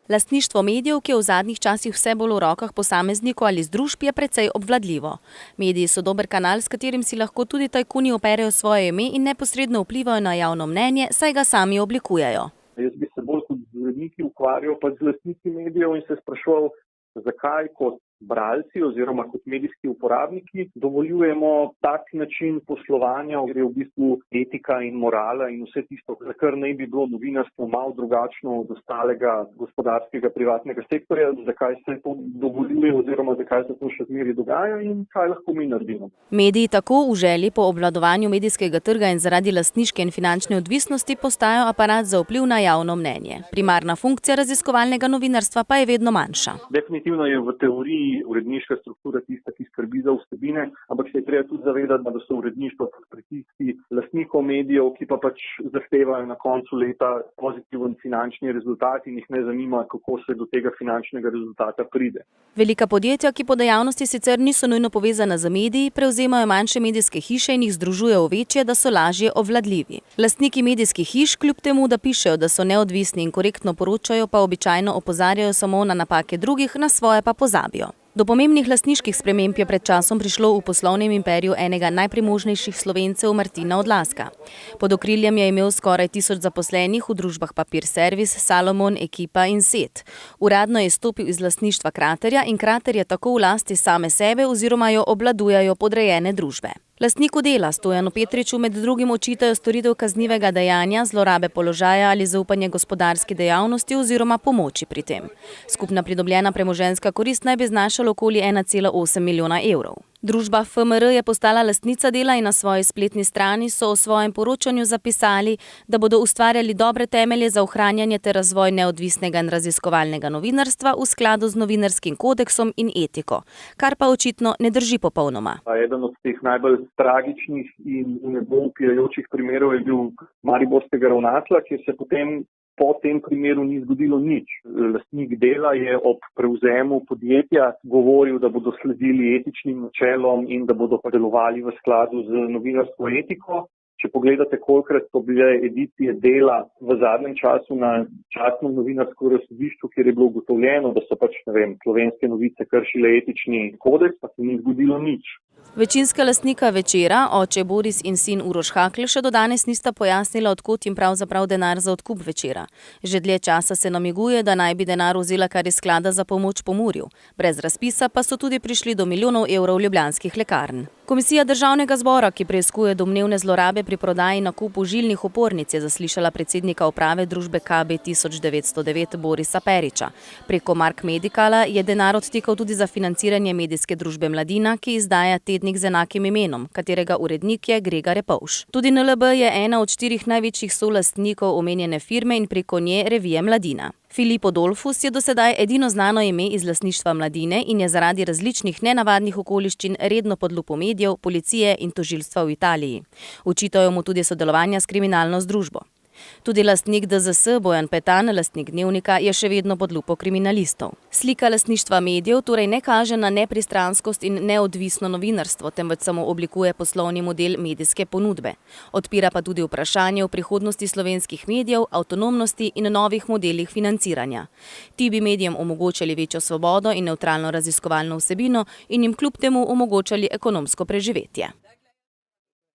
Lastništvo medijev, ki je v zadnjih časih vse bolj v rokah posameznikov ali združb, je precej obvladljivo. Mediji so dober kanal, s katerim si lahko tudi tajkuni operejo svoje ime in neposredno vplivajo na javno mnenje, saj ga sami oblikujejo. Jaz bi se bolj kot z uredniki ukvarjal pa z lastniki medijev in se spraševal, zakaj kot bralci oziroma kot medijski uporabniki dovoljujemo tak način poslovanja, kjer je v bistvu etika in morala in vse tisto, za kar naj bi bilo novinarstvo malo drugačno od ostalega gospodarskega privatnega sektorja, zakaj se to dovoljuje oziroma zakaj se to še zmeraj dogaja in kaj lahko mi naredimo. Mediji tako v želji po obvladovanju medijskega trga in zaradi lastniške in finančne odvisnosti postajajo aparat za vpliv na javno mnenje. Primarna funkcija raziskovalnega novinarstva pa je vedno manjša. Definitivno je v teoriji uredniška struktura tista, ki skrbi za vsebine, ampak se je treba tudi zavedati, da so uredništva pod pritiski lastnikov medijev, ki pa pač zahtevajo na koncu leta pozitiven finančni rezultat in jih ne zanima, kako se do tega finančnega rezultata pride. Velika podjetja, ki po dejavnosti sicer niso nujno povezana z mediji, prevzemajo manjše medijske hiše in jih združujejo v večje, da so lažje obvladljivi. Lastniki medijskih hiš, kljub temu, da pišejo, da so neodvisni in korektno poročajo, pa običajno opozarjajo samo na napake drugih, na svoje pa pozabijo. Do pomembnih lastniških sprememb je pred časom prišlo v poslovnem imperiju enega najpremožnejših Slovencev Martina Odlazka. Pod okriljem je imel skoraj 1000 zaposlenih v družbah Papir Servis, Salomon, Ekipa in Set. Uradno je stopil iz lastništva Kraterja in Krater je tako v lasti same sebe oziroma jo obvladujejo podrejene družbe. Lastniku Dela Stojanu Petriču med drugim očitajo storitev kaznivega dejanja, zlorabe položaja ali zaupanje gospodarski dejavnosti oziroma pomoči pri tem. Skupna pridobljena premoženjska korist naj bi znašala okoli 1,8 milijona evrov. Družba FMR je postala lastnica Dela in na svoji spletni strani so o svojem poročanju zapisali, da bodo ustvarjali dobre temelje za ohranjanje ter razvoj neodvisnega in raziskovalnega novinarstva v skladu z novinarskim kodeksom in etiko, kar pa očitno ne drži popolnoma. Eden od teh najbolj tragičnih in nebo vpijajočih primerov je bil mariborskega ravnatelja, kjer se potem po tem primeru ni zgodilo nič. Lastnik Dela je ob prevzemu podjetja govoril, da bodo sledili etičnim načelom in da bodo delovali v skladu z novinarsko etiko. Če pogledate, kolikrat so bile edicije Dela v zadnjem času na častnem novinarskem razsodišču, kjer je bilo ugotovljeno, da so Slovenske novice kršile etični kodeks, pa se ni zgodilo nič. Večinska lastnika Večera, oče Boris in sin Uroš Hakl, še do danes nista pojasnila, od kod jim pravzaprav denar za odkup Večera. Že dlje časa se namiguje, da naj bi denar vzela kar iz sklada za pomoč Pomurju. Brez razpisa pa so tudi prišli do milijonov evrov ljubljanskih lekarn. Komisija Državnega zbora, ki preiskuje domnevne zlorabe pri prodaji nakupu žilnih opornic, je zaslišala predsednika uprave družbe KB 1909 Borisa Periča. Preko Mark Medicala je denar odtekal tudi za financiranje medijske družbe Mladina, ki izdaja tednik z enakim imenom, katerega urednik je Grega Repovž. Tudi NLB je ena od 4 največjih solastnikov omenjene firme in preko nje revije Mladina. Filipo Dolfus je do sedaj edino znano ime iz lastništva Mladine in je zaradi različnih nenavadnih okoliščin redno pod lupo medijev, policije in tožilstva v Italiji. Očitajo mu tudi sodelovanja s kriminalno združbo. Tudi lastnik DZS Bojan Petan, lastnik Dnevnika, je še vedno pod lupo kriminalistov. Slika lastništva medijev torej ne kaže na nepristranskost in neodvisno novinarstvo, temveč samo oblikuje poslovni model medijske ponudbe. Odpira pa tudi vprašanje o prihodnosti slovenskih medijev, avtonomnosti in novih modelih financiranja. Ti bi medijem omogočali večjo svobodo in nevtralno raziskovalno vsebino in jim kljub temu omogočali ekonomsko preživetje.